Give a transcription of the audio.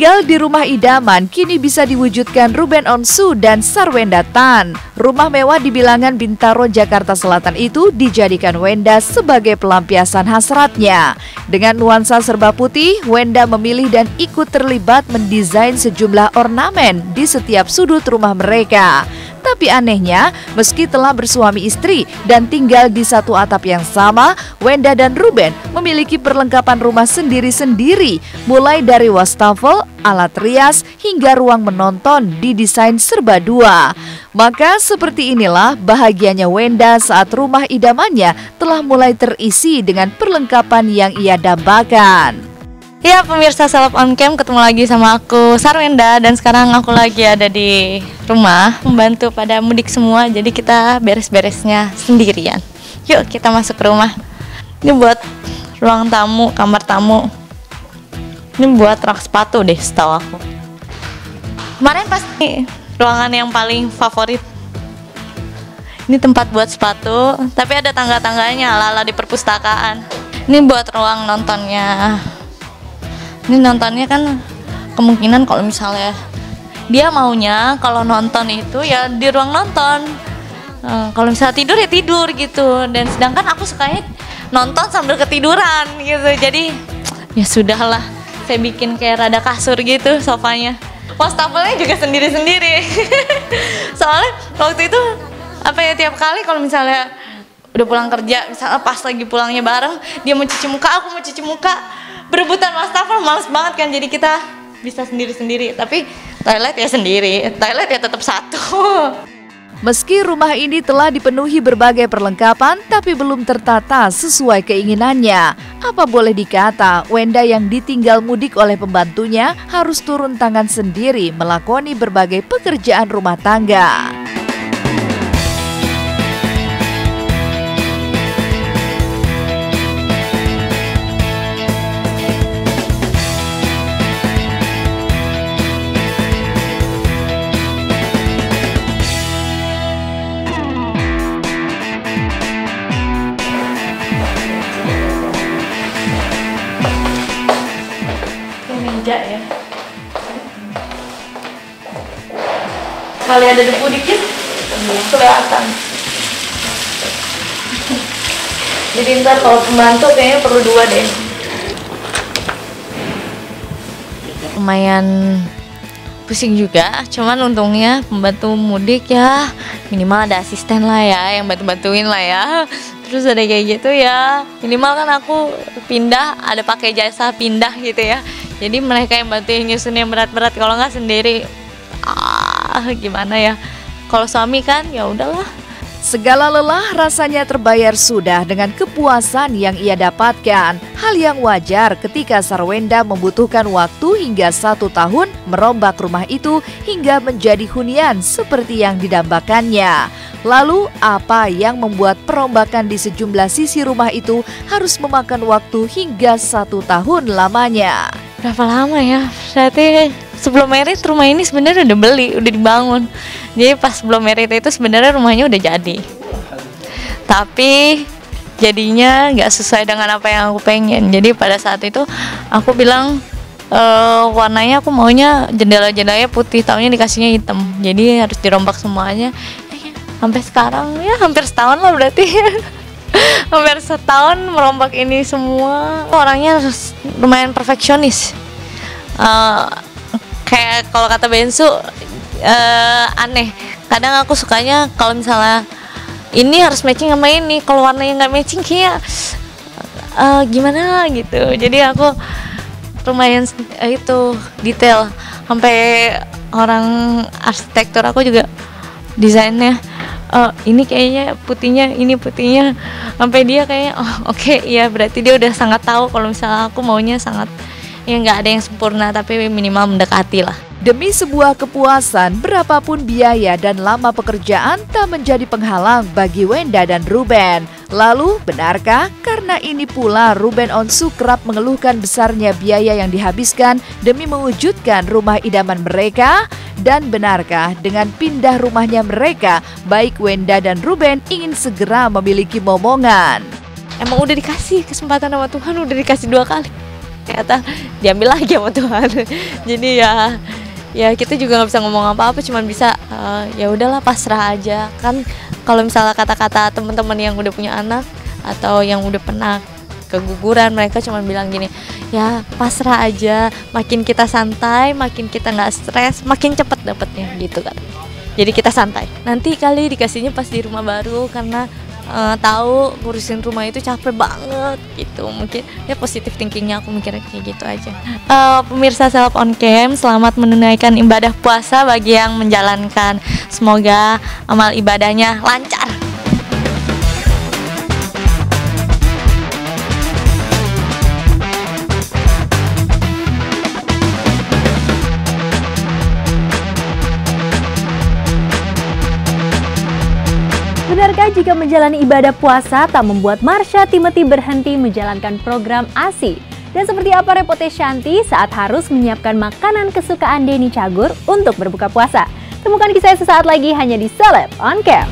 Tinggal di rumah idaman kini bisa diwujudkan Ruben Onsu dan Sarwenda Tan. Rumah mewah di bilangan Bintaro, Jakarta Selatan itu dijadikan Wenda sebagai pelampiasan hasratnya. Dengan nuansa serba putih, Wenda memilih dan ikut terlibat mendesain sejumlah ornamen di setiap sudut rumah mereka. Tapi anehnya, meski telah bersuami istri dan tinggal di satu atap yang sama, Wenda dan Ruben memiliki perlengkapan rumah sendiri-sendiri, mulai dari wastafel, alat rias, hingga ruang menonton didesain serba dua. Maka seperti inilah bahagianya Wenda saat rumah idamannya telah mulai terisi dengan perlengkapan yang ia dambakan. Ya pemirsa Seleb On Cam, ketemu lagi sama aku Sarwenda, dan sekarang aku lagi ada di rumah membantu pada mudik semua. Jadi kita beres-beresnya sendirian. Yuk kita masuk ke rumah. Ini buat ruang tamu, kamar tamu. Ini buat rak sepatu deh setahu aku. Kemarin pasti ruangan yang paling favorit. Ini tempat buat sepatu, tapi ada tangga-tangganya ala-ala di perpustakaan. Ini buat ruang nontonnya. Ini nontonnya kan kemungkinan kalau misalnya dia maunya kalau nonton itu ya di ruang nonton. Kalau misalnya tidur ya tidur gitu. Dan sedangkan aku sukanya nonton sambil ketiduran gitu. Jadi ya sudahlah, saya bikin kayak rada kasur gitu sofanya. Wastafelnya juga sendiri-sendiri. Soalnya waktu itu tiap kali kalau misalnya udah pulang kerja, misalnya pas lagi pulangnya bareng, dia mau cuci muka, aku mau cuci muka, berebutan wastafel, males banget kan. Jadi kita bisa sendiri-sendiri, tapi toilet ya sendiri, toilet ya tetap satu. Meski rumah ini telah dipenuhi berbagai perlengkapan, tapi belum tertata sesuai keinginannya. Apa boleh dikata, Wenda yang ditinggal mudik oleh pembantunya harus turun tangan sendiri melakoni berbagai pekerjaan rumah tangga. Meja ya. Kali ada debu dikit, kelihatan. Jadi ntar kalau pembantu kayaknya perlu dua deh. Lumayan pusing juga, cuman untungnya pembantu mudik ya minimal ada asisten lah ya, yang bantu-bantuin lah ya. Terus ada kayak gitu ya, minimal kan aku pindah ada pakai jasa pindah gitu ya. Jadi mereka yang bantuin nyusun yang berat-berat, kalau nggak sendiri gimana ya. Kalau suami kan ya udahlah. Segala lelah rasanya terbayar sudah dengan kepuasan yang ia dapatkan. Hal yang wajar ketika Sarwenda membutuhkan waktu hingga 1 tahun merombak rumah itu hingga menjadi hunian seperti yang didambakannya. Lalu apa yang membuat perombakan di sejumlah sisi rumah itu harus memakan waktu hingga 1 tahun lamanya? Berapa lama ya? Berarti sebelum merit rumah ini sebenarnya udah beli, udah dibangun. Jadi pas sebelum merit itu sebenarnya rumahnya udah jadi. Tapi jadinya nggak sesuai dengan apa yang aku pengen. Jadi pada saat itu aku bilang warnanya aku maunya jendela-jendelanya putih, taunya dikasihnya hitam. Jadi harus dirombak semuanya. Sampai sekarang ya hampir setahun lah berarti. Hampir setahun merombak ini semua. Orangnya lumayan perfeksionis. Kayak kalau kata Bensu aneh. Kadang aku sukanya kalau misalnya ini harus matching sama ini, kalau warnanya nggak matching kayak gimana gitu. Jadi aku lumayan itu detail. Sampai orang arsitektur aku juga desainnya ini kayaknya putihnya, ini putihnya, sampai dia kayaknya oke, ya berarti dia udah sangat tahu kalau misalnya aku maunya sangat ya nggak ada yang sempurna tapi minimal mendekati lah. Demi sebuah kepuasan, berapapun biaya dan lama pekerjaan tak menjadi penghalang bagi Wenda dan Ruben. Lalu, benarkah karena ini pula Ruben Onsu kerap mengeluhkan besarnya biaya yang dihabiskan demi mewujudkan rumah idaman mereka? Dan benarkah dengan pindah rumahnya mereka, baik Wenda dan Ruben ingin segera memiliki momongan? Emang udah dikasih kesempatan sama Tuhan, udah dikasih 2 kali. ternyata diambil lagi sama Tuhan. Jadi ya kita juga nggak bisa ngomong apa-apa, cuman bisa ya udahlah pasrah aja kan. Kalau misalnya kata-kata teman-teman yang udah punya anak atau yang udah pernah keguguran, mereka cuma bilang gini, ya pasrah aja, makin kita santai, makin kita nggak stres, makin cepet dapetnya gitu kan. Jadi kita santai, nanti kali dikasihnya pas di rumah baru, karena tahu ngurusin rumah itu capek banget gitu. Mungkin ya positif thinkingnya aku mikirnya kayak gitu aja. Pemirsa Seleb on Cam, selamat menunaikan ibadah puasa bagi yang menjalankan. Semoga amal ibadahnya lancar. Benarkah jika menjalani ibadah puasa tak membuat Marsha Timothy berhenti menjalankan program ASI? Dan seperti apa repotnya Shanti saat harus menyiapkan makanan kesukaan Denny Cagur untuk berbuka puasa? Temukan kisahnya sesaat lagi hanya di Seleb on Cam.